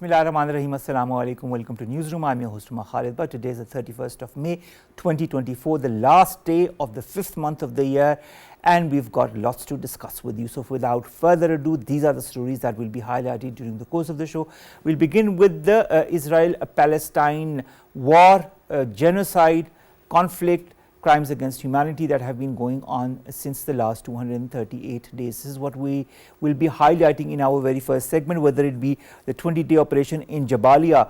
Bismillahirrahmanirrahim. Assalamu alaikum. Welcome to Newsroom. I'm your host Omar Khalid. But today is the 31st of May 2024, the last day of the 5th month of the year, and we've got lots to discuss with you. So without further ado, these are the stories that will be highlighted during the course of the show. We'll begin with the Israel-Palestine war, genocide, conflict, crimes against humanity that have been going on since the last 238 days. This is what we will be highlighting in our very first segment, whether it be the 20-day operation in Jabalia,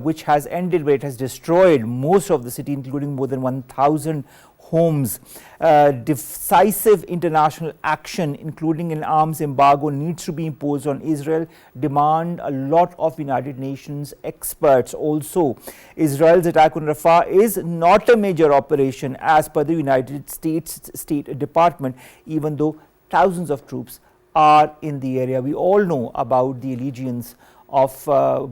which has ended, where it has destroyed most of the city, including more than 1,000 homes. Decisive international action, including an arms embargo, needs to be imposed on Israel, demand a lot of United Nations experts. Also, Israel's attack on Rafah is not a major operation as per the United States State Department, even though thousands of troops are in the area. We all know about the allegiance of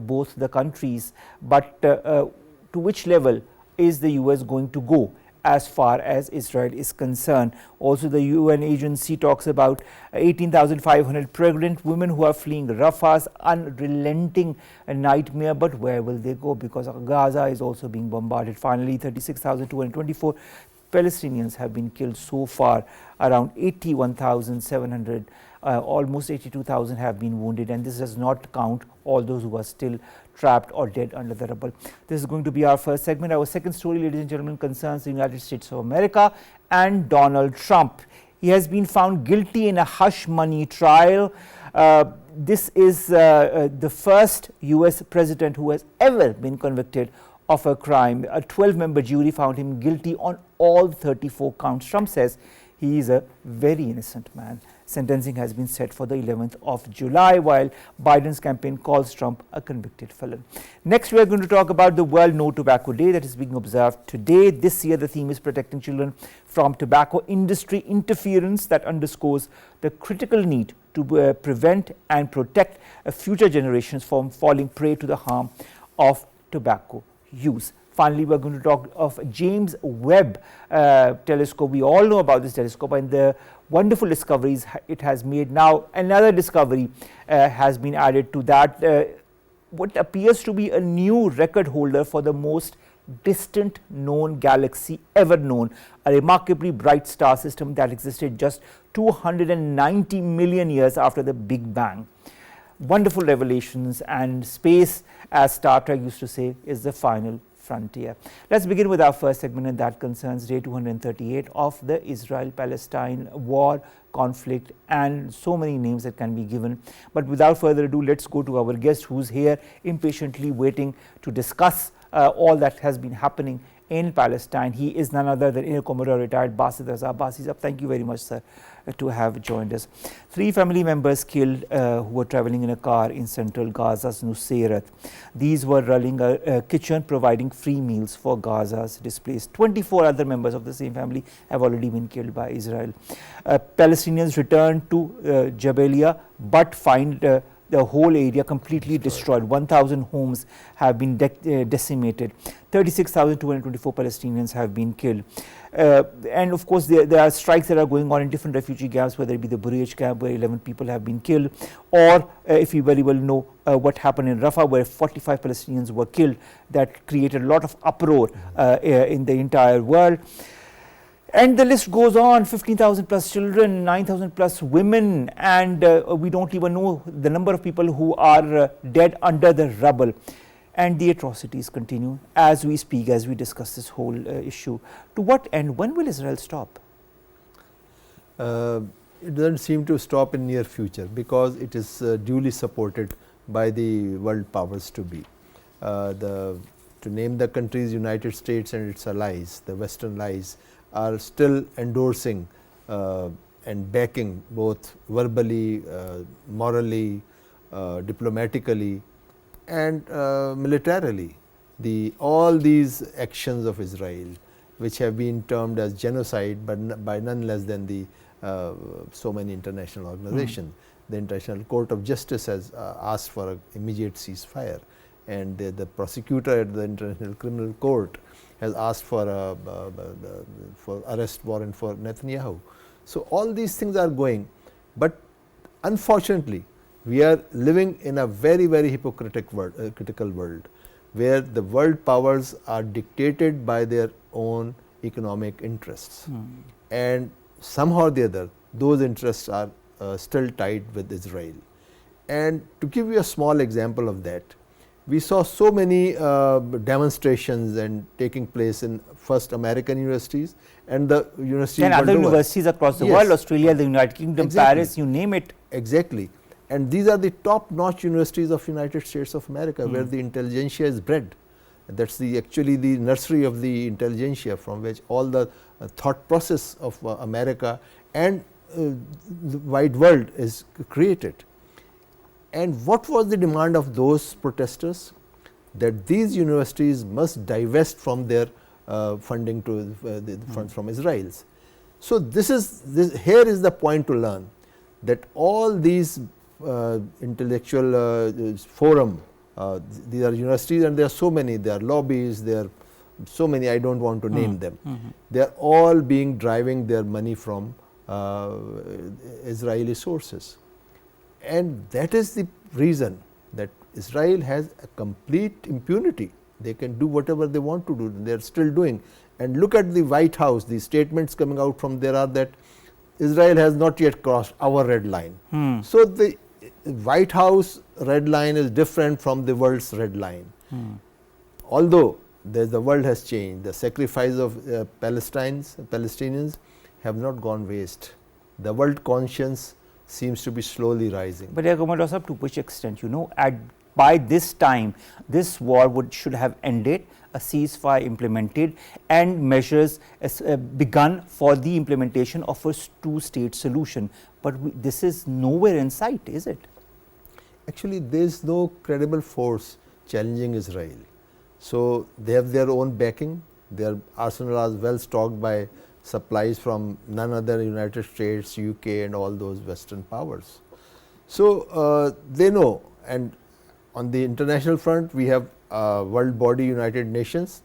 both the countries, but to which level is the US going to go as far as Israel is concerned? Also, the UN agency talks about 18,500 pregnant women who are fleeing Rafah's unrelenting nightmare. But where will they go? Because Gaza is also being bombarded. Finally, 36,224 Palestinians have been killed so far, around 81,700, almost 82,000 have been wounded, and this does not count all those who are still trapped or dead under the rubble. This is going to be our first segment. Our second story, ladies and gentlemen, concerns the United States of America and Donald Trump. He has been found guilty in a hush money trial. This is the first US president who has ever been convicted of a crime. A 12-member jury found him guilty on all 34 counts. Trump says he is a very innocent man. Sentencing has been set for the 11th of July, while Biden's campaign calls Trump a convicted felon. Next, we are going to talk about the World No Tobacco Day that is being observed today. This year, the theme is protecting children from tobacco industry interference, that underscores the critical need to prevent and protect future generations from falling prey to the harm of tobacco use. Finally, we are going to talk of James Webb telescope. We all know about this telescope and the wonderful discoveries it has made. Now, another discovery has been added to that. What appears to be a new record holder for the most distant known galaxy ever known, a remarkably bright star system that existed just 290 million years after the Big Bang. Wonderful revelations, and space, as Star Trek used to say, is the final frontier. Let's begin with our first segment, and that concerns day 238 of the Israel-Palestine war, conflict, and so many names that can be given. But without further ado, let's go to our guest who's here impatiently waiting to discuss all that has been happening in Palestine. He is none other than Air Commodore retired Basit Raza. Basit, thank you very much, sir, to have joined us. 3 family members killed who were traveling in a car in central Gaza's Nuseirat. These were running a kitchen providing free meals for Gaza's displaced. 24 other members of the same family have already been killed by Israel. Palestinians returned to Jabalia but find the whole area completely destroyed. 1,000 homes have been decimated. 36,224 Palestinians have been killed. And of course, there are strikes that are going on in different refugee camps, whether it be the Bureij camp, where 11 people have been killed, or if you very well know what happened in Rafah, where 45 Palestinians were killed. That created a lot of uproar in the entire world. And the list goes on. 15,000 plus children, 9,000 plus women, and we don't even know the number of people who are dead under the rubble. And the atrocities continue as we speak, as we discuss this whole issue. To what end? When will Israel stop? It doesn't seem to stop in near future, because it is duly supported by the world powers to be. To name the countries, United States and its allies, the Western allies, are still endorsing and backing, both verbally, morally, diplomatically, and militarily, all these actions of Israel, which have been termed as genocide, but by none less than the so many international organizations. The International Court of Justice has asked for an immediate ceasefire, and the prosecutor at the International Criminal Court has asked for arrest warrant for Netanyahu. So all these things are going, but unfortunately We are living in a very, very hypocritical world, critical world, where the world powers are dictated by their own economic interests. And somehow or the other, those interests are still tied with Israel. And to give you a small example of that, we saw so many demonstrations and taking place in first American universities and the universities and other universities across the world, Australia, the United Kingdom, Paris, you name it. Exactly. And these are the top notch universities of United States of America, where the intelligentsia is bred. That is actually the nursery of the intelligentsia, from which all the thought process of America and the wide world is created. And what was the demand of those protesters? That these universities must divest from their funding to the funds from Israel's. So here is the point to learn, that all these intellectual forum, these are universities and there are so many, there are lobbies, there are so many, I do not want to name them. They are all being driving their money from Israeli sources. And that is the reason that Israel has a complete impunity. They can do whatever they want to do, they are still doing. And look at the White House, the statements coming out from there are that Israel has not yet crossed our red line. So the White House red line is different from the world's red line. Although the world has changed, the sacrifice of Palestinians have not gone waste. The world conscience seems to be slowly rising. But to which extent, by this time, this war should have ended, a ceasefire implemented, and measures begun for the implementation of a two-state solution. But this is nowhere in sight, is it? Actually, there is no credible force challenging Israel. So they have their own backing. Their arsenal is well stocked by supplies from none other United States, UK, and all those Western powers. So they know. And on the international front, we have world body, United Nations,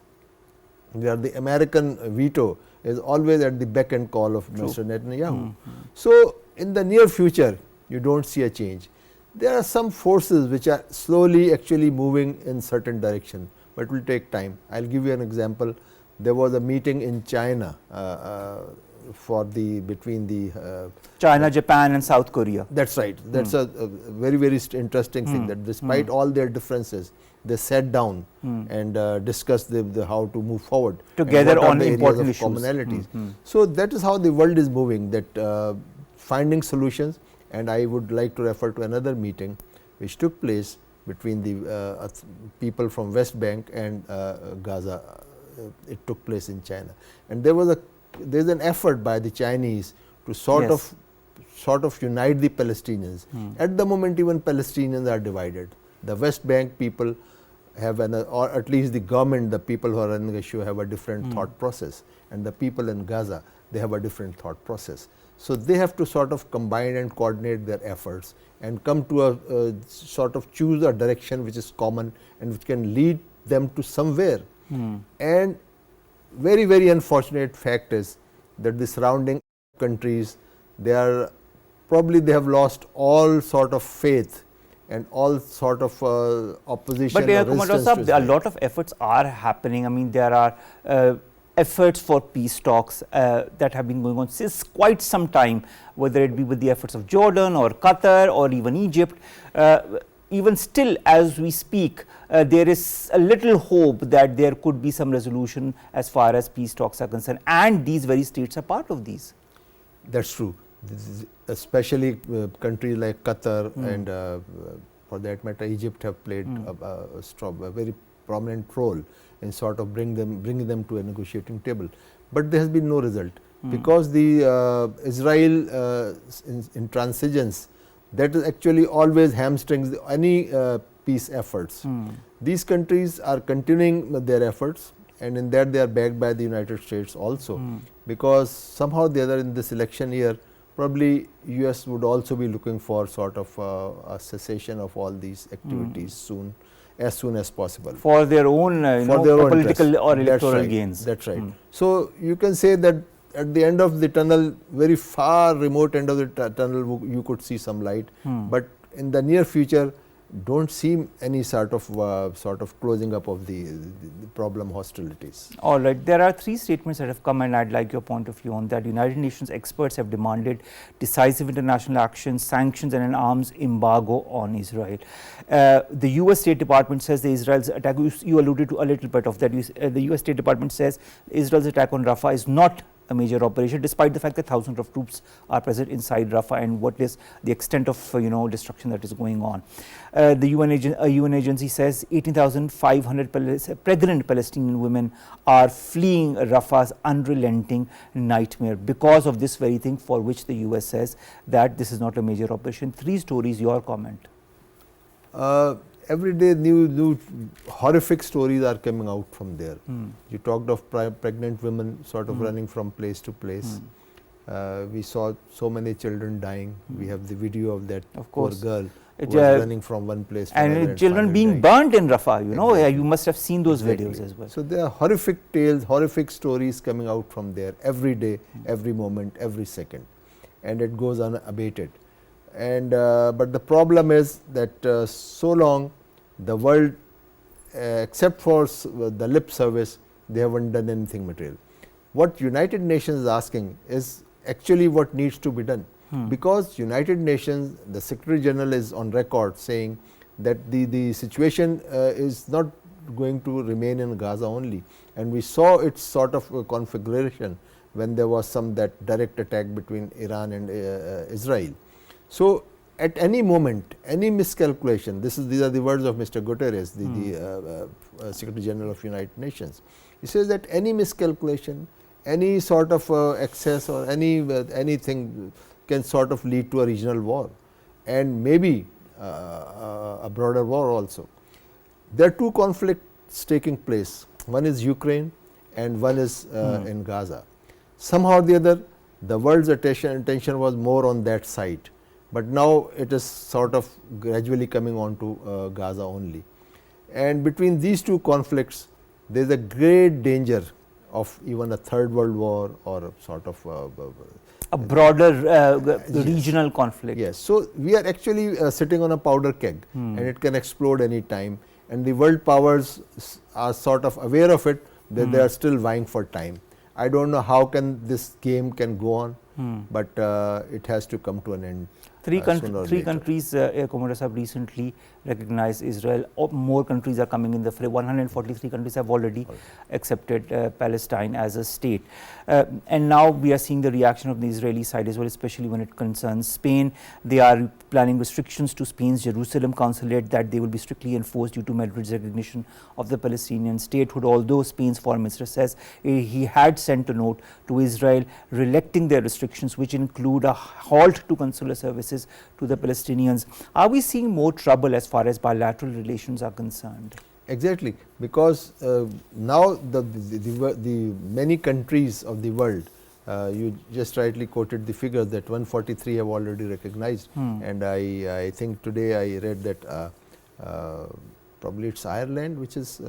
where the American veto is always at the beck and call of Mr. Netanyahu. So in the near future, you do not see a change. There are some forces which are slowly actually moving in certain direction, but it will take time. I will give you an example. There was a meeting in China between the China, Japan, and South Korea. That's right. That's a very, very interesting thing, that despite all their differences, they sat down and discussed how to move forward together on important issues. Commonalities. So that is how the world is moving, that finding solutions. And I would like to refer to another meeting which took place between the people from West Bank and Gaza. It took place in China, and there is an effort by the Chinese to sort of unite the Palestinians. At the moment, even Palestinians are divided. The West Bank people have or at least the government, the people who are running the issue, have a different thought process, and the people in Gaza, they have a different thought process. So they have to sort of combine and coordinate their efforts and come to a sort of choose a direction which is common and which can lead them to somewhere. And very, very unfortunate fact is that the surrounding countries, they have lost all sort of faith and all sort of opposition. But a lot of efforts are happening. I mean, there are efforts for peace talks that have been going on since quite some time, whether it be with the efforts of Jordan or Qatar or even Egypt. Even still, as we speak, there is a little hope that there could be some resolution as far as peace talks are concerned, and these very states are part of these. That's true. Especially countries like Qatar and for that matter Egypt have played a very prominent role in sort of bringing them to a negotiating table. But there has been no result because the Israel intransigence, that is actually always hamstrings any peace efforts. These countries are continuing their efforts, and in that they are backed by the United States also, because somehow the other in this election year, probably US would also be looking for sort of a cessation of all these activities as soon as possible. For their own, political or electoral gains. That's right. So you can say that at the end of the tunnel, very far remote end of the tunnel, you could see some light, but in the near future don't see any sort of closing up of the problem hostilities. All right, there are three statements that have come, and I'd like your point of view on that. United Nations experts have demanded decisive international action, sanctions and an arms embargo on Israel. The US State Department says the Israel's attack, you alluded to a little bit of that, the US State Department says Israel's attack on Rafah is not a major operation, despite the fact that thousands of troops are present inside Rafah, and what is the extent of destruction that is going on. The UN agency says 18,500 pregnant Palestinian women are fleeing Rafah's unrelenting nightmare because of this very thing, for which the US says that this is not a major operation. Three stories, your comment. Every day new horrific stories are coming out from there. You talked of pregnant women sort of running from place to place. We saw so many children dying. We have the video of that poor girl who was running from one place to another. And children being burnt in Rafah, you must have seen those videos as well. So there are horrific tales, horrific stories coming out from there every day, every moment, every second, and it goes unabated. And but the problem is that so long the world, except for the lip service, they haven't done anything material. What United Nations is asking is actually what needs to be done, because United Nations, the Secretary General is on record saying that the situation is not going to remain in Gaza only, and we saw its sort of configuration when there was that direct attack between Iran and Israel. So at any moment, any miscalculation, these are the words of Mr. Guterres, the Secretary General of United Nations. He says that any miscalculation, any sort of excess or anything can sort of lead to a regional war, and maybe a broader war also. There are two conflicts taking place. One is Ukraine and one is in Gaza. Somehow or the other, the world's attention was more on that side. But now it is sort of gradually coming on to Gaza only. And between these two conflicts, there is a great danger of even a third world war or a sort of a broader regional conflict. Yes. So we are actually sitting on a powder keg, and it can explode any time. And the world powers are sort of aware of it, that they are still vying for time. I don't know how this game can go on, but it has to come to an end. Three countries, Commander Sahab, recently recognized Israel. More countries are coming in the fray. 143 countries have already accepted Palestine as a state. And now we are seeing the reaction of the Israeli side as well, especially when it concerns Spain. They are planning restrictions to Spain's Jerusalem consulate, that they will be strictly enforced due to Madrid's recognition of the Palestinian statehood, although Spain's foreign minister says he had sent a note to Israel relecting their restrictions, which include a halt to consular services to the Palestinians. Are we seeing more trouble as far as bilateral relations are concerned? Exactly, because now the many countries of the world, you just rightly quoted the figure that 143 have already recognized, and I think today I read that probably it's Ireland which is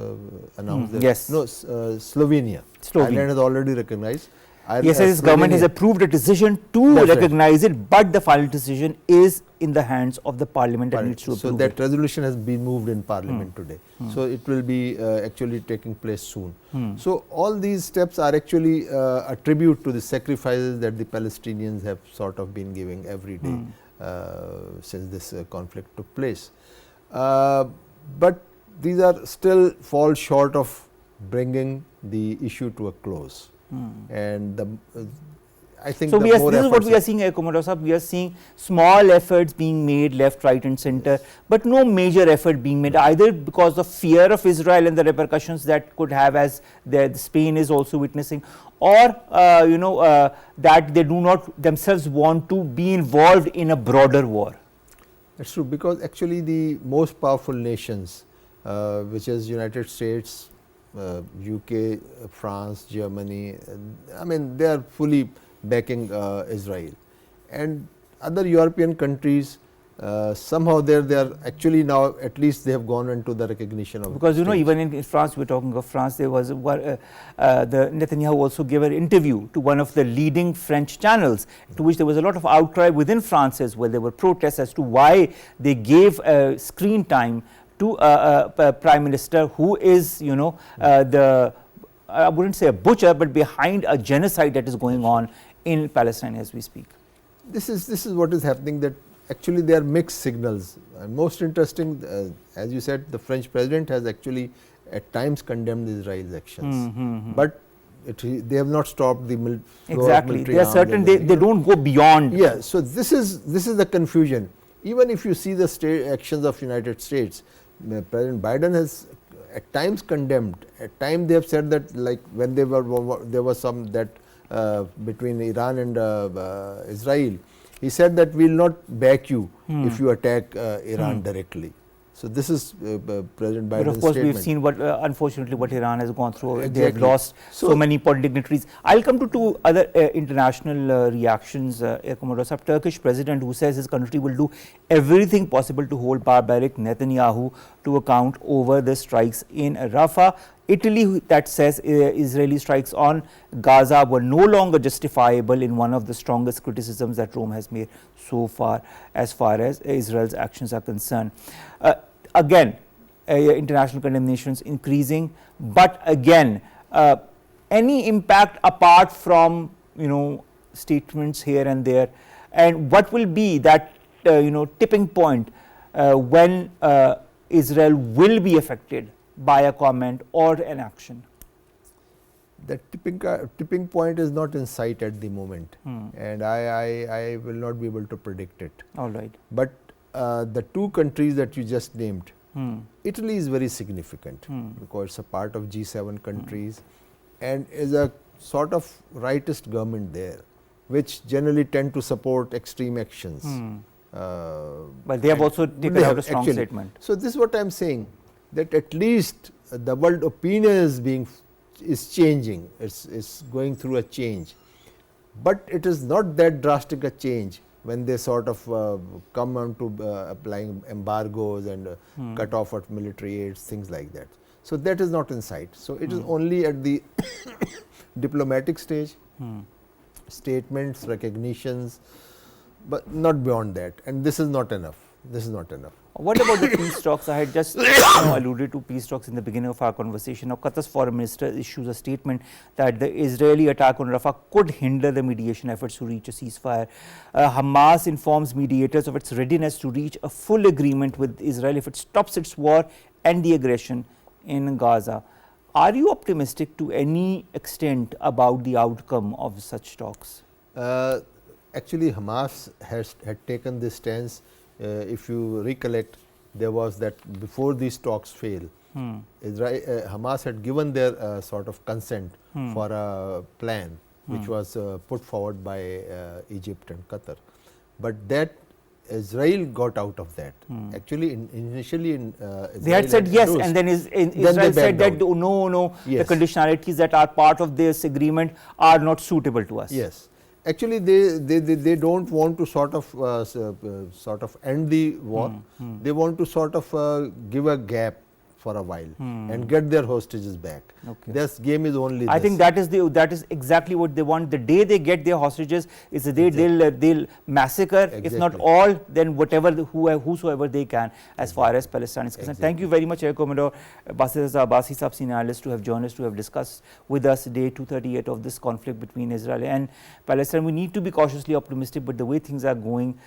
announced that. Yes. No, Slovenia. Ireland has already recognized. Yes, his government has approved a decision to recognize it, but the final decision is in the hands of the parliament that needs to approve it. So that resolution has been moved in parliament today. So it will be actually taking place soon. So all these steps are actually a tribute to the sacrifices that the Palestinians have sort of been giving every day since this conflict took place. But these are still fall short of bringing the issue to a close. And I think so. This is what we are seeing, Commander Sahab. We are seeing small efforts being made left, right, and center, but no major effort being made, either because of fear of Israel and the repercussions that could have, as Spain is also witnessing, or that they do not themselves want to be involved in a broader war. That's true, because actually the most powerful nations, which is United States, UK, France, Germany, I mean they are fully backing Israel, and other European countries somehow they are actually now at least they have gone into the recognition of. Because even in France, we are talking of France, there was the Netanyahu also gave an interview to one of the leading French channels, to which there was a lot of outcry within France as well. There were protests as to why they gave screen time to a prime minister who is the, I wouldn't say a butcher, but behind a genocide that is going on in Palestine as we speak. This is what is happening, that actually they are mixed signals. And most interesting, as you said, the French president has actually at times condemned Israel's actions, but they have not stopped the exactly. They are certain they don't go beyond. Yeah. So this is the confusion. Even if you see the actions of United States, President Biden has at times condemned. At times they have said that, like when there was some that between Iran and Israel, he said that we will not back you if you attack Iran directly. So this is President Biden's But of course, statement. we have seen what unfortunately what Iran has gone through. Exactly. They have lost so many dignitaries. I'll come to two other international reactions. Turkish president who says his country will do everything possible to hold barbaric Netanyahu to account over the strikes in Rafah. Italy that says Israeli strikes on Gaza were no longer justifiable in one of the strongest criticisms that Rome has made so far as Israel's actions are concerned. Again, international condemnations increasing, but again, any impact apart from statements here and there, and what will be that tipping point when Israel will be affected by a comment or an action? The tipping point is not in sight at the moment, and I will not be able to predict it. All right. But the two countries that you just named, Italy is very significant because it's a part of G7 countries and is a sort of rightist government there, which generally tend to support extreme actions. But they have also taken out a strong statement. So this is what I am saying, that at least the world opinion is changing, it's going through a change, but it is not that drastic a change when they sort of come on to applying embargoes and cut off at military aids, things like that. So that is not in sight. So it is only at the diplomatic stage, statements, recognitions, but not beyond that, and this is not enough. This is not enough. What about the peace talks? I had just alluded to peace talks in the beginning of our conversation. Now, Qatar's foreign minister issues a statement that the Israeli attack on Rafah could hinder the mediation efforts to reach a ceasefire. Hamas informs mediators of its readiness to reach a full agreement with Israel if it stops its war and the aggression in Gaza. Are you optimistic to any extent about the outcome of such talks? Actually, Hamas had taken this stance. If you recollect, there was that before these talks fail, Hamas had given their sort of consent for a plan which was put forward by Egypt and Qatar. But that Israel got out of that. Actually, initially they had said yes, and then Israel said that no, yes, the conditionalities that are part of this agreement are not suitable to us. Yes. Actually, they don't want to sort of end the war. They want to sort of give a gap for a while and get their hostages back. Okay. This game is only I this. think that is exactly what they want. The day they get their hostages is the day they'll massacre, if not all, then whosoever they can, as far as Palestine is concerned. Thank you very much, Air Commodore Abbasi, senior analyst, to have joined us, to have discussed with us day 238 of this conflict between Israel and Palestine. We need to be cautiously optimistic, but the way things are going,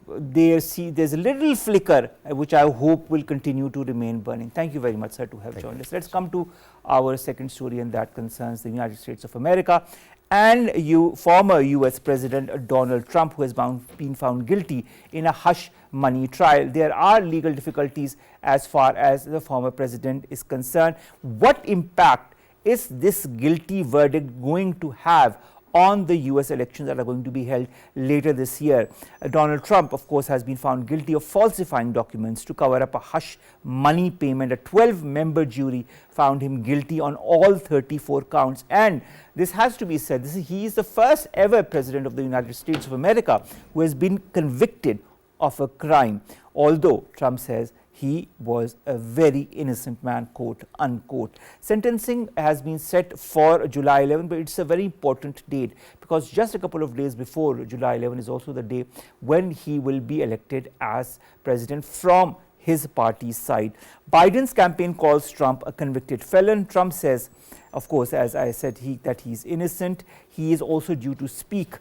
there's a little flicker which I hope will continue to remain burning. Thank you very much, sir, to have joined us. Let's come to our second story, and that concerns the United States of America and former US President Donald Trump, who has been found guilty in a hush money trial. There are legal difficulties as far as the former president is concerned. What impact is this guilty verdict going to have on the US elections that are going to be held later this year? Donald Trump, of course, has been found guilty of falsifying documents to cover up a hush money payment. A 12-member jury found him guilty on all 34 counts. And this has to be said, he is the first ever president of the United States of America who has been convicted of a crime, although Trump says he was a very innocent man, quote unquote. Sentencing has been set for July 11, but it's a very important date because just a couple of days before July 11 is also the day when he will be elected as president from his party's side. Biden's campaign calls Trump a convicted felon. Trump says, of course, as I said, that he's innocent. He is also due to speak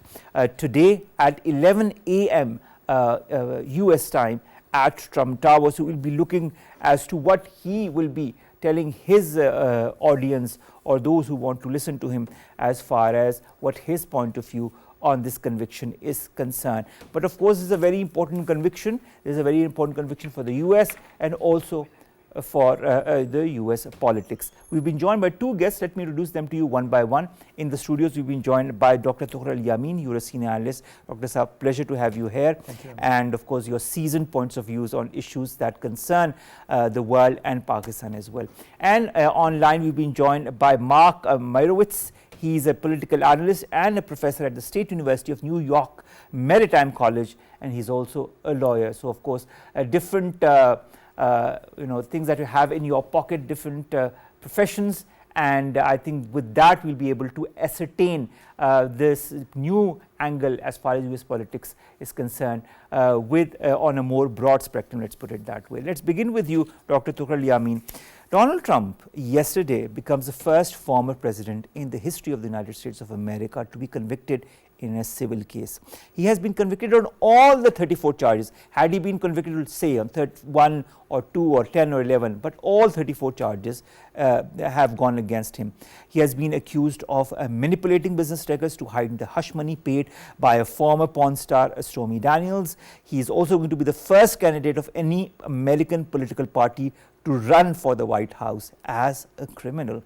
today at 11 a.m. US time at Trump Tower. So we'll be looking as to what he will be telling his audience or those who want to listen to him as far as what his point of view on this conviction is concerned. But of course, this is a very important conviction. This is a very important conviction for the US and also for the US politics. We've been joined by two guests. Let me introduce them to you one by one. In the studios, we've been joined by Dr. Tughral Yamin. You're a senior analyst. Dr. Saab, pleasure to have you here. Thank you. And of course, your seasoned points of views on issues that concern the world and Pakistan as well. And online, we've been joined by Mark Meirowitz. He's a political analyst and a professor at the State University of New York Maritime College, and he's also a lawyer. So, of course, different things that you have in your pocket, different professions, and I think with that we'll be able to ascertain this new angle as far as US politics is concerned on a more broad spectrum, let's put it that way. Let's begin with you, Dr. Tughral Yamin. Donald Trump yesterday becomes the first former president in the history of the United States of America to be convicted in a civil case. He has been convicted on all the 34 charges. Had he been convicted, say, on 1 or 2 or 10 or 11, but all 34 charges have gone against him. He has been accused of manipulating business records to hide the hush money paid by a former porn star, Stormy Daniels. He is also going to be the first candidate of any American political party to run for the White House as a criminal.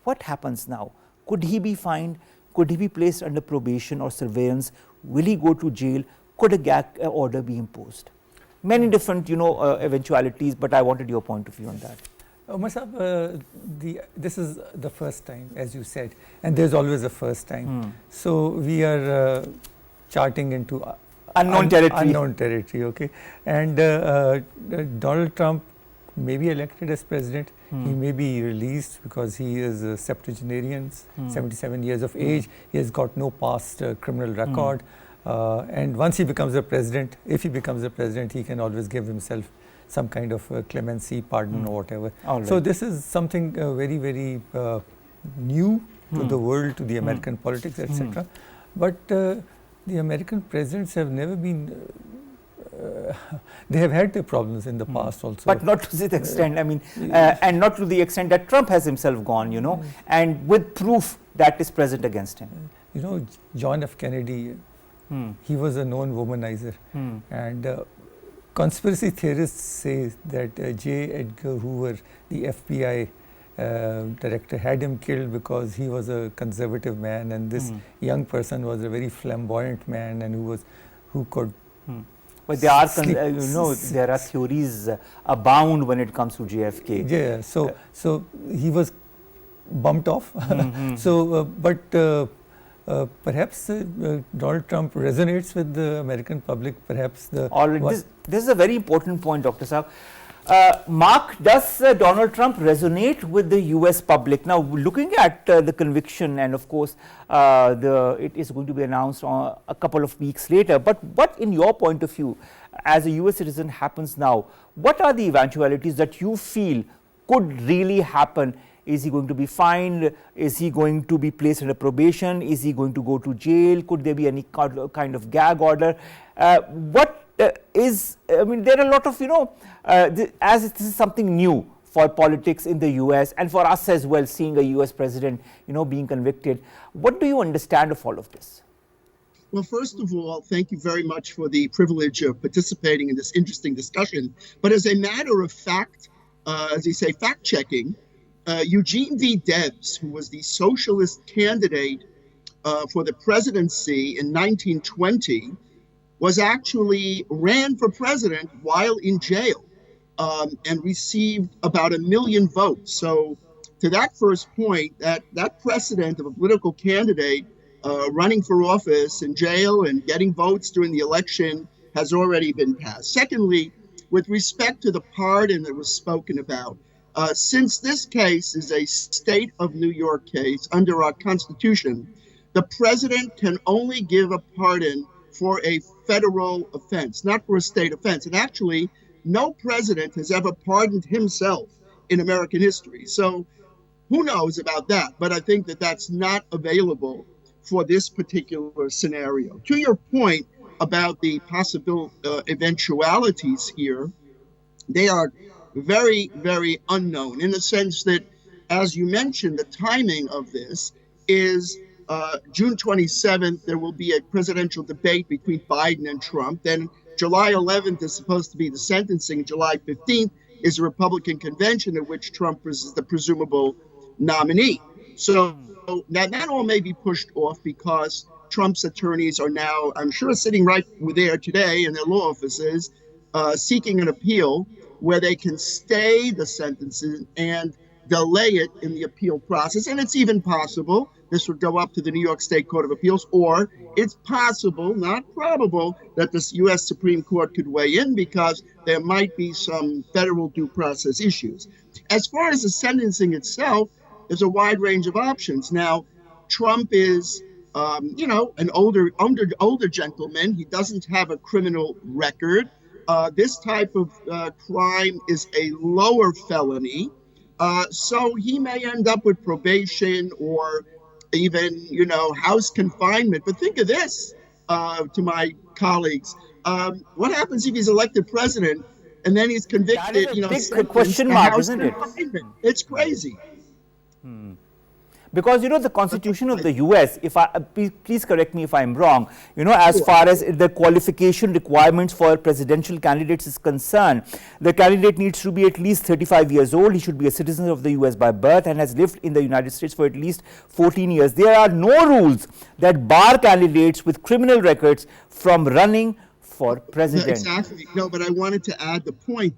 What happens now? Could he be fined? Could he be placed under probation or surveillance? Will he go to jail? Could a gag order be imposed? Many different, eventualities, but I wanted your point of view on that. Omar Saab, this is the first time, as you said, and there's always a first time. So we are charting into unknown territory, okay? And Donald Trump may be elected as president. He may be released because he is a septuagenarian, 77 years of age. He has got no past criminal record. And once he becomes a president, if he becomes a president, he can always give himself some kind of clemency, pardon or whatever. Right. So this is something very, very new to the world, to the American politics, etc. But the American presidents have never been they have had their problems in the past also. But not to this extent, I mean, and not to the extent that Trump has himself gone, and with proof that is present against him. John F. Kennedy, he was a known womanizer. And conspiracy theorists say that J. Edgar Hoover, the FBI director, had him killed because he was a conservative man, and this young person was a very flamboyant man, and who could but there are, there are theories abound when it comes to JFK. Yeah, so he was bumped off. But perhaps Donald Trump resonates with the American public. Perhaps this is a very important point, Dr. Saab. Mark, does Donald Trump resonate with the US public? Now, looking at the conviction, and of course, it is going to be announced a couple of weeks later, but what, in your point of view, as a US citizen, happens now? What are the eventualities that you feel could really happen? Is he going to be fined? Is he going to be placed under probation? Is he going to go to jail? Could there be any kind of gag order? There are a lot of, as this is something new for politics in the US and for us as well, seeing a US president, being convicted. What do you understand of all of this? Well, first of all, thank you very much for the privilege of participating in this interesting discussion. But as a matter of fact, as you say, fact-checking, Eugene V. Debs, who was the socialist candidate for the presidency in 1920, was actually ran for president while in jail and received about 1 million votes. So to that first point, that precedent of a political candidate running for office in jail and getting votes during the election has already been passed. Secondly, with respect to the pardon that was spoken about, since this case is a state of New York case under our Constitution, the president can only give a pardon for a federal offense, not for a state offense. And actually, no president has ever pardoned himself in American history. So who knows about that? But I think that that's not available for this particular scenario. To your point about the possible eventualities here, they are very, very unknown in the sense that, as you mentioned, the timing of this is June 27th, there will be a presidential debate between Biden and Trump. Then July 11th is supposed to be the sentencing. July 15th is a Republican convention at which Trump is the presumable nominee. So now that all may be pushed off because Trump's attorneys are now, I'm sure, sitting right there today in their law offices, seeking an appeal where they can stay the sentences and delay it in the appeal process. And it's even possible this would go up to the New York State Court of Appeals, or it's possible, not probable, that the U.S. Supreme Court could weigh in because there might be some federal due process issues. As far as the sentencing itself, there's a wide range of options. Now, Trump is, an older gentleman. He doesn't have a criminal record. This type of crime is a lower felony. So he may end up with probation or even, house confinement. But think of this, to my colleagues. What happens if he's elected president and then he's convicted, That is a big question mark, isn't it? It's crazy. Because the Constitution of the US, please correct me if I'm wrong, as far as the qualification requirements for presidential candidates is concerned, the candidate needs to be at least 35 years old, he should be a citizen of the US by birth and has lived in the United States for at least 14 years. There are no rules that bar candidates with criminal records from running for president. Exactly. No, but I wanted to add the point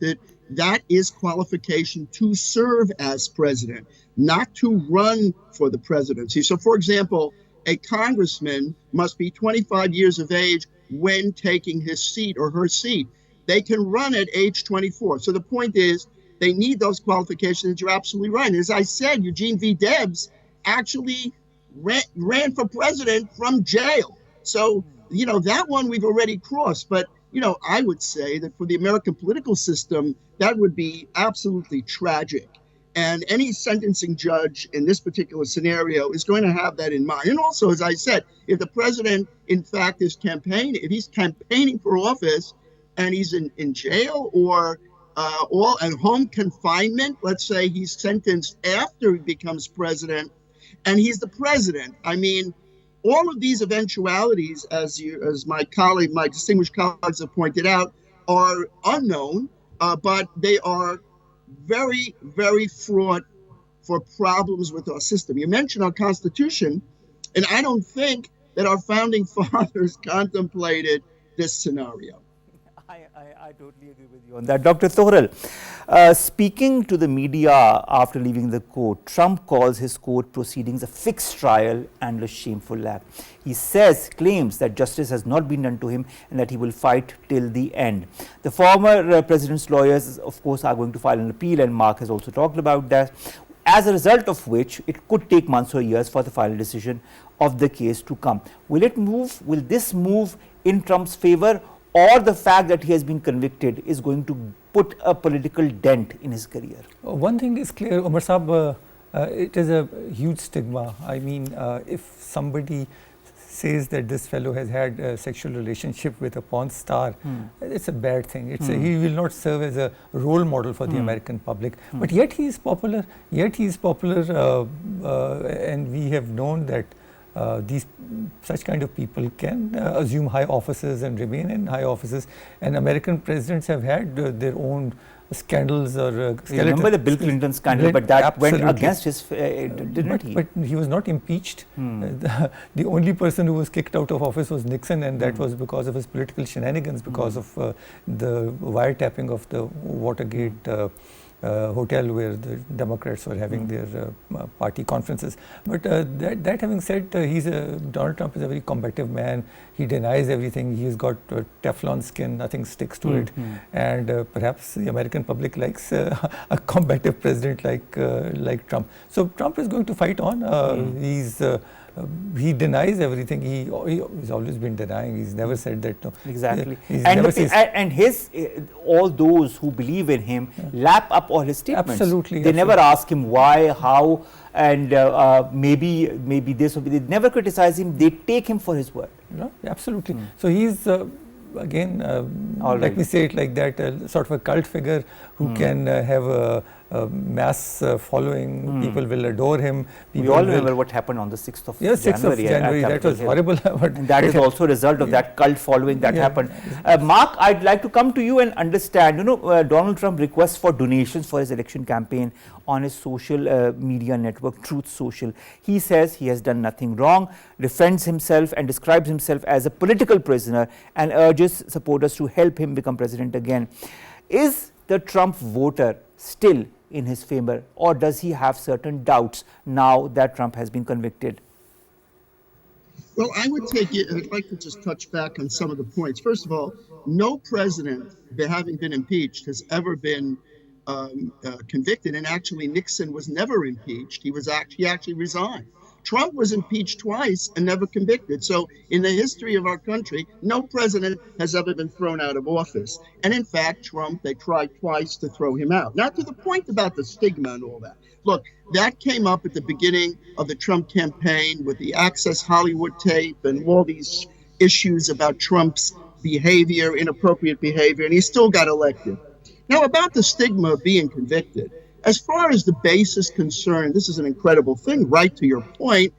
that is qualification to serve as president, not to run for the presidency. So, for example, a congressman must be 25 years of age when taking his seat or her seat. They can run at age 24. So the point is, they need those qualifications. You're absolutely right. As I said, Eugene V. Debs actually ran for president from jail. So, that one we've already crossed. But, I would say that for the American political system, that would be absolutely tragic. And any sentencing judge in this particular scenario is going to have that in mind. And also, as I said, if the president, in fact, is if he's campaigning for office and he's in jail or at home confinement, let's say he's sentenced after he becomes president and he's the president. I mean, all of these eventualities, as my distinguished colleagues have pointed out, are unknown, but they are very, very fraught for problems with our system. You mentioned our Constitution, and I don't think that our founding fathers contemplated this scenario. I totally agree with you on that. Dr. Tughral, speaking to the media after leaving the court, Trump calls his court proceedings a fixed trial and a shameful act. He claims that justice has not been done to him and that he will fight till the end. The former president's lawyers, of course, are going to file an appeal, and Mark has also talked about that, as a result of which it could take months or years for the final decision of the case to come. Will this move in Trump's favor, or the fact that he has been convicted is going to put a political dent in his career? One thing is clear, Omar Saab, it is a huge stigma. I mean, if somebody says that this fellow has had a sexual relationship with a porn star, it's a bad thing. He will not serve as a role model for the American public. But yet he is popular. And we have known that such kind of people can assume high offices and remain in high offices. And American presidents have had their own scandals or remember the Bill Clinton scandal, but that went against his, didn't he? But he was not impeached. The only person who was kicked out of office was Nixon, and that was because of his political shenanigans, because of the wiretapping of the Watergate hotel where the Democrats were having their party conferences. But that having said, Donald Trump is a very combative man. He denies everything. He's got Teflon skin, nothing sticks to it. And perhaps the American public likes a combative president like Trump. So Trump is going to fight on. He denies everything. He's always been denying. He's never said that. No. Exactly. All those who believe in him lap up all his statements. Absolutely. They never ask him why, how, and maybe this. Or they never criticize him. They take him for his word. No, absolutely. So he's again, let me say it like that, sort of a cult figure who can have a mass following. People will adore him. We all remember what happened on the 6th of January. 6th of January. That was horrible. And that is also a result of that cult following that happened. Mark, I'd like to come to you and understand, Donald Trump requests for donations for his election campaign on his social media network, Truth Social. He says he has done nothing wrong, defends himself and describes himself as a political prisoner and urges supporters to help him become president again. Is the Trump voter still in his favor, or does he have certain doubts now that Trump has been convicted? Well, I'd like to just touch back on some of the points. First of all, no president, having been impeached, has ever been convicted, and actually Nixon was never impeached. He actually resigned. Trump was impeached twice and never convicted. So in the history of our country, no president has ever been thrown out of office. And in fact, Trump, they tried twice to throw him out. Now, to the point about the stigma and all that. Look, that came up at the beginning of the Trump campaign with the Access Hollywood tape and all these issues about Trump's behavior, inappropriate behavior, and he still got elected. Now, about the stigma of being convicted, as far as the base is concerned, this is an incredible thing, right to your point.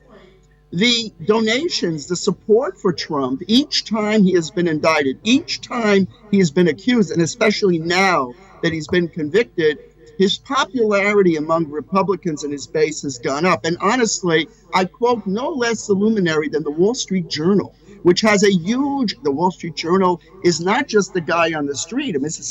The donations, the support for Trump, each time he has been indicted, each time he has been accused, and especially now that he's been convicted, his popularity among Republicans and his base has gone up. And honestly, I quote no less a luminary than the Wall Street Journal, which has the Wall Street Journal is not just the guy on the street. I mean, it's a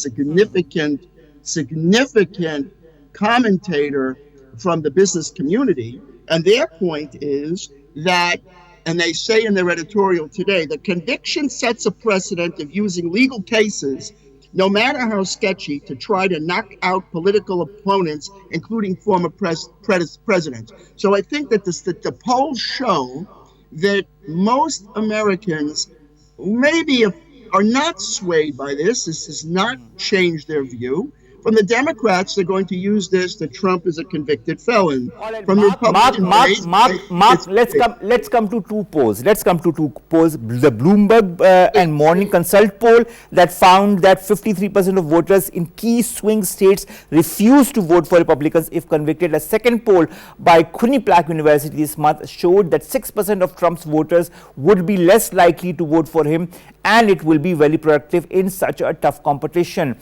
significant commentator from the business community. And their point is that, and they say in their editorial today, the conviction sets a precedent of using legal cases, no matter how sketchy, to try to knock out political opponents, including former presidents. So I think that the polls show that most Americans maybe are not swayed by this. This has not changed their view. From the Democrats, they're going to use this that Trump is a convicted felon. Right, From Mark, the Republican Mark, let's come to two polls. The Bloomberg and Morning Consult poll that found that 53% of voters in key swing states refused to vote for Republicans if convicted. A second poll by Quinnipiac University this month showed that 6% of Trump's voters would be less likely to vote for him, and it will be very productive in such a tough competition.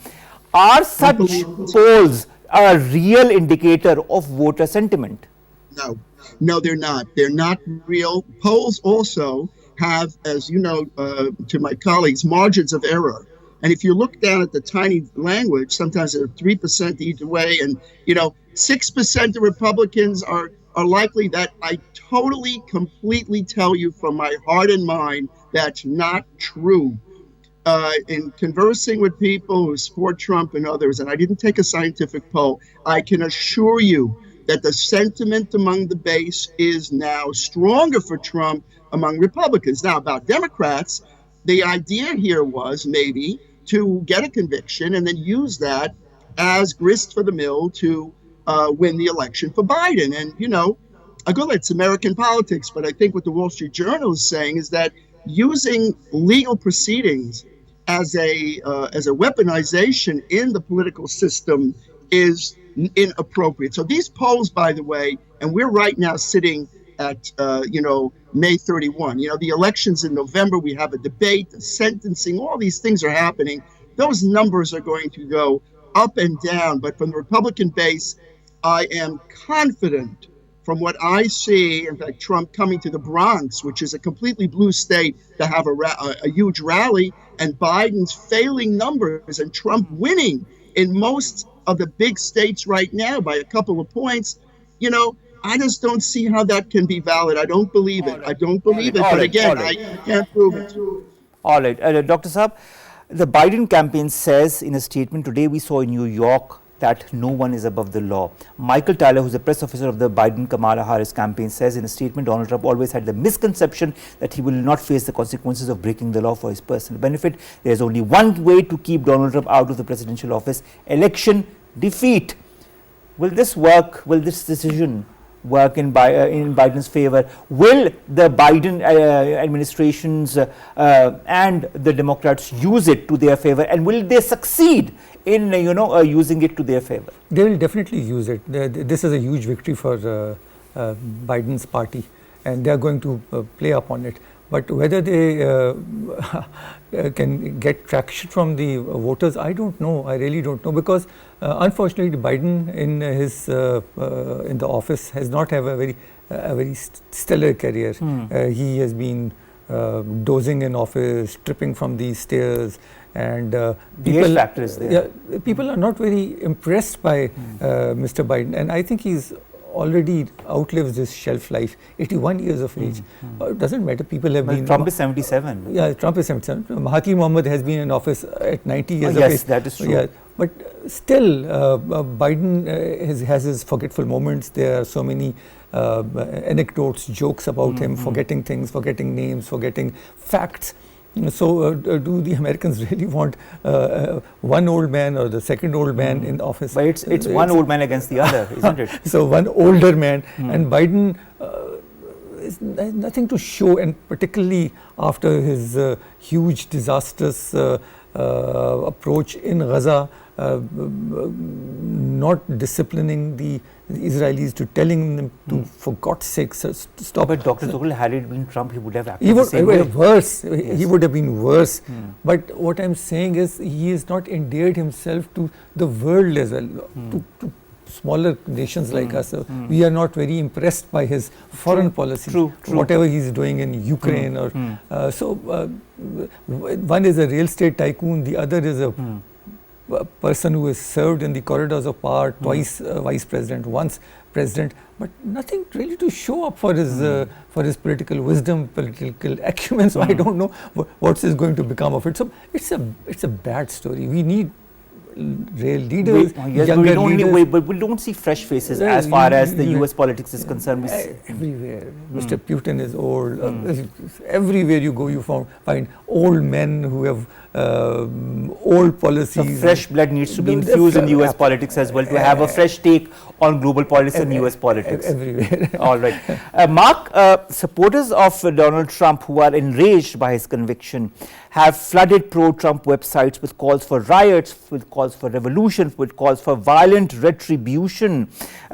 Are such polls a real indicator of voter sentiment? No, they're not. They're not real. Polls also have, as you know, to my colleagues, margins of error. And if you look down at the tiny language, sometimes they're 3% either way. And, 6% of Republicans are likely. That I totally, completely tell you from my heart and mind, that's not true. In conversing with people who support Trump and others, and I didn't take a scientific poll, I can assure you that the sentiment among the base is now stronger for Trump among Republicans. Now, about Democrats, the idea here was maybe to get a conviction and then use that as grist for the mill to win the election for Biden. And, it's American politics, but I think what the Wall Street Journal is saying is that using legal proceedings as a weaponization in the political system is inappropriate. So these polls, by the way, and we're right now sitting at May 31. The elections in November, we have a debate, the sentencing, all these things are happening. Those numbers are going to go up and down. But from the Republican base, I am confident from what I see, in fact, Trump coming to the Bronx, which is a completely blue state, to have a huge rally, and Biden's failing numbers and Trump winning in most of the big states right now by a couple of points, I just don't see how that can be valid. I don't believe it. I don't believe it. But again, I can't prove it. All right. Dr. Saab, the Biden campaign says in a statement today we saw in New York that no one is above the law. Michael Tyler, who's a press officer of the Biden-Kamala Harris campaign, says in a statement Donald Trump always had the misconception that he will not face the consequences of breaking the law for his personal benefit. There is only one way to keep Donald Trump out of the presidential office: election defeat. Will this work? Will this decision work in Biden's favor? Will the Biden administrations and the Democrats use it to their favor, and will they succeed in using it to their favor? They will definitely use it. This is a huge victory for Biden's party, and they are going to play up on it. But whether they can get traction from the voters, I don't know. I really don't know, because unfortunately Biden in his in the office has not have a very stellar career. He has been dozing in office, tripping from these stairs, and people are not very impressed by Mr. Biden, and I think he's already outlives his shelf life, 81 years of age. It doesn't matter, people have been... Trump is 77. Yeah, Trump is 77. Mahathir Mohamad has been in office at 90 years of age. Yes, that is true. Yeah, but still, Biden has his forgetful moments. There are so many anecdotes, jokes about him, forgetting things, forgetting names, forgetting facts. So do the Americans really want one old man or the second old man in office? But it's one old man against the other, isn't it? So one older man, and Biden has nothing to show, and particularly after his huge disastrous approach in Gaza, not disciplining the Israelis, to telling them to, for God's sake, stop. But Dr. Tughral, had it been Trump, he would have acted He the would same way. worse. Yes. He would have been worse. But what I'm saying is, he has not endeared himself to the world as well, to smaller nations like us. We are not very impressed by his foreign policy, whatever he's doing in Ukraine. Or one is a real estate tycoon, the other is a person who has served in the corridors of power, twice vice president, once president, but nothing really to show up for his political wisdom, political acumen. So I don't know what's going to become of it. So it's a bad story. We need real leaders, younger leaders. But we don't see fresh faces as far as the US politics is concerned. Everywhere. Mr. Putin is old. Everywhere you go, you find old men who have old policies. So fresh blood needs to be infused in US politics as well, to have a fresh take on global policy and US politics. Everywhere. All right. Mark, supporters of Donald Trump who are enraged by his conviction have flooded pro-Trump websites with calls for riots, with calls for revolution, with calls for violent retribution.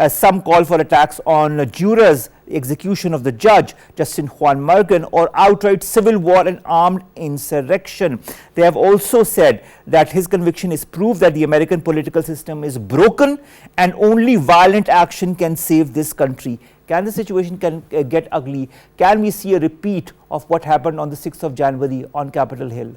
Some call for attacks on jurors, execution of the judge, Justin Juan Mergen, or outright civil war and armed insurrection. They have also said that his conviction is proof that the American political system is broken and only violent action can save this country. Can the situation get ugly? Can we see a repeat of what happened on the 6th of January on Capitol Hill?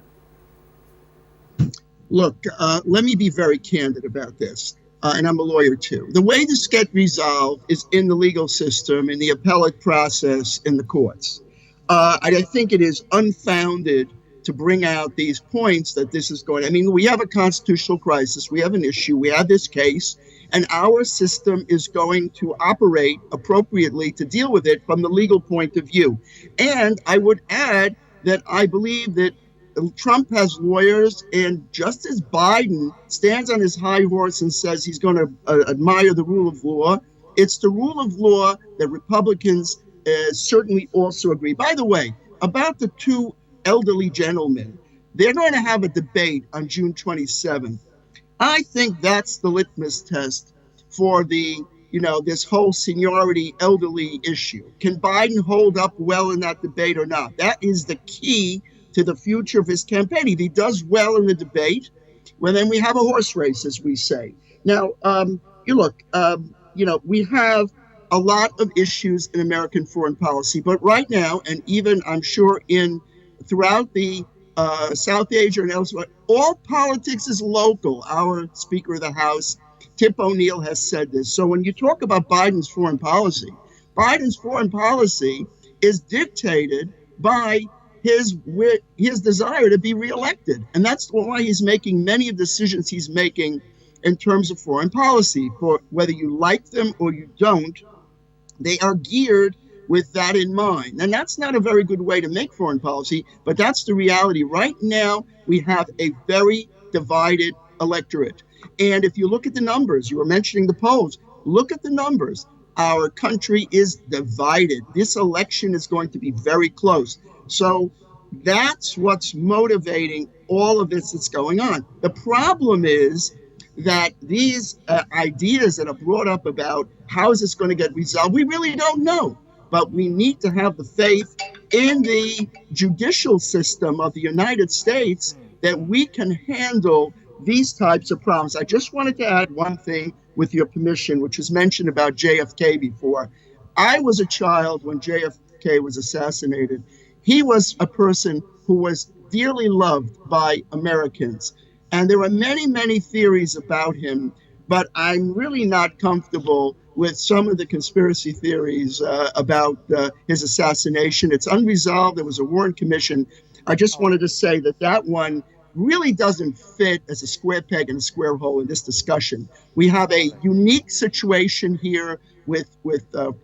Look, let me be very candid about this. And I'm a lawyer too. The way this gets resolved is in the legal system, in the appellate process, in the courts. I think it is unfounded to bring out these points that this is going. I mean, we have a constitutional crisis. We have an issue. We have this case, and our system is going to operate appropriately to deal with it from the legal point of view. And I would add that I believe that Trump has lawyers, and just as Biden stands on his high horse and says he's going to admire the rule of law, it's the rule of law that Republicans certainly also agree. By the way, about the two elderly gentlemen, they're going to have a debate on June 27th. I think that's the litmus test for this whole seniority elderly issue. Can Biden hold up well in that debate or not? That is the key to the future of his campaign. If he does well in the debate, well, then we have a horse race, as we say. Now, we have a lot of issues in American foreign policy, but right now, and even I'm sure throughout the South Asia and elsewhere, all politics is local. Our Speaker of the House Tip O'Neill has said this. So when you talk about Biden's foreign policy is dictated by his desire to be reelected. And that's why he's making many of the decisions he's making in terms of foreign policy. For whether you like them or you don't, they are geared with that in mind. And that's not a very good way to make foreign policy, but that's the reality. Right now, we have a very divided electorate. And if you look at the numbers, you were mentioning the polls, look at the numbers. Our country is divided. This election is going to be very close. So that's what's motivating all of this that's going on. The problem is that these ideas that are brought up about how is this going to get resolved, we really don't know. But we need to have the faith in the judicial system of the United States that we can handle these types of problems. I just wanted to add one thing, with your permission, which was mentioned about JFK before. I was a child when JFK was assassinated. He was a person who was dearly loved by Americans. And there are many, many theories about him, but I'm really not comfortable with some of the conspiracy theories about his assassination. It's unresolved. There was a Warren Commission. I just wanted to say that that one really doesn't fit as a square peg in a square hole in this discussion. We have a unique situation here with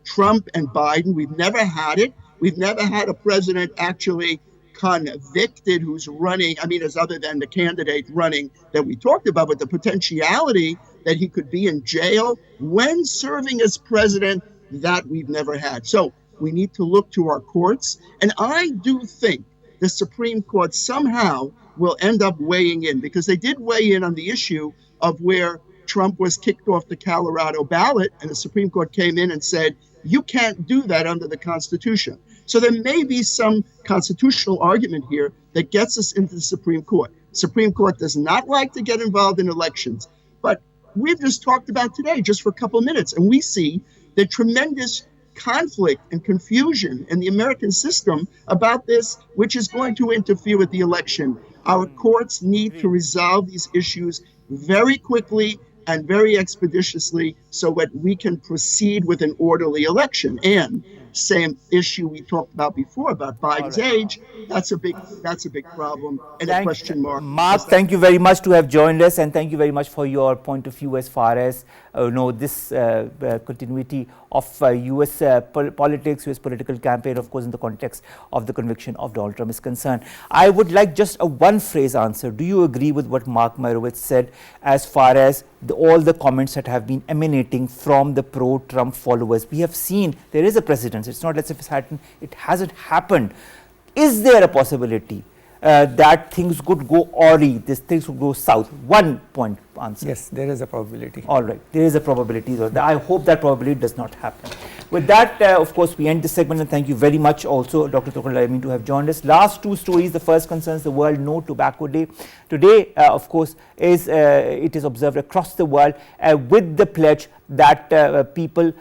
Trump and Biden. We've never had it. We've never had a president actually convicted who's running, I mean, as other than the candidate running that we talked about, but the potentiality that he could be in jail when serving as president, that we've never had. So we need to look to our courts. And I do think the Supreme Court somehow will end up weighing in, because they did weigh in on the issue of where Trump was kicked off the Colorado ballot, and the Supreme Court came in and said, you can't do that under the Constitution. So there may be some constitutional argument here that gets us into the Supreme Court. Supreme Court does not like to get involved in elections, but we've just talked about today just for a couple of minutes, and we see the tremendous conflict and confusion in the American system about this, which is going to interfere with the election. Our courts need to resolve these issues very quickly and very expeditiously so that we can proceed with an orderly election. And same issue we talked about before about Biden's age, that's a big problem and a question mark. Mark, thank you very much to have joined us, and thank you very much for your point of view as far as this continuity of US politics, US political campaign, of course, in the context of the conviction of Donald Trump is concerned. I would like just a one phrase answer. Do you agree with what Mark Meirowitz said as far as all the comments that have been emanating from the pro-Trump followers? We have seen there is a precedent. It's not as if it hasn't happened. Is there a possibility that things could go awry, things would go south? 1 point answer. Yes, there is a probability. All right, there is a probability. I hope that probability does not happen. With that, of course, we end this segment, and thank you very much also, Dr. Tughral, Yamin, to have joined us. Last two stories. The first concerns the World No Tobacco Day. Today, of course, it is observed across the world with the pledge that people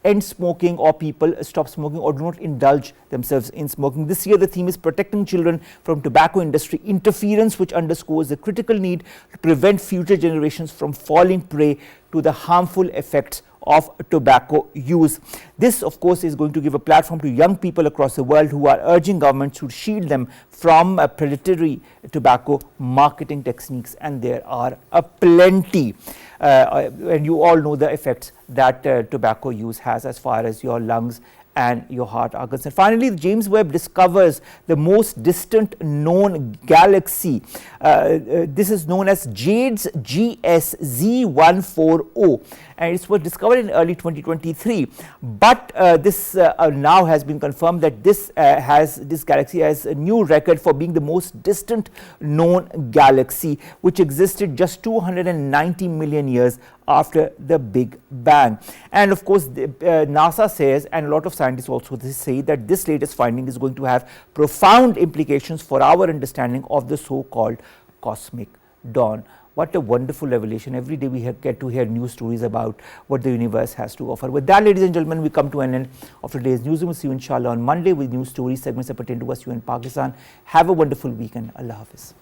end smoking, or people stop smoking, or do not indulge themselves in smoking. This year the theme is protecting children from tobacco industry interference, which underscores the critical need to prevent future generations from falling prey to the harmful effects of tobacco use. This, of course, is going to give a platform to young people across the world who are urging governments to shield them from predatory tobacco marketing techniques, and there are plenty. And you all know the effects that tobacco use has as far as your lungs and your heart are concerned. Finally, James Webb discovers the most distant known galaxy. This is known as Jade's GSZ140, and it was discovered in early 2023. But this now has been confirmed that this galaxy has a new record for being the most distant known galaxy, which existed just 290 million years after the Big Bang. And of course, NASA says, and a lot of scientists also say, that this latest finding is going to have profound implications for our understanding of the so-called cosmic dawn. What a wonderful revelation. Every day we get to hear new stories about what the universe has to offer. With that, ladies and gentlemen, we come to an end of today's newsroom. We'll see you inshallah on Monday with new stories, segments that pertain to us, you in Pakistan. Have a wonderful weekend. Allah Hafiz.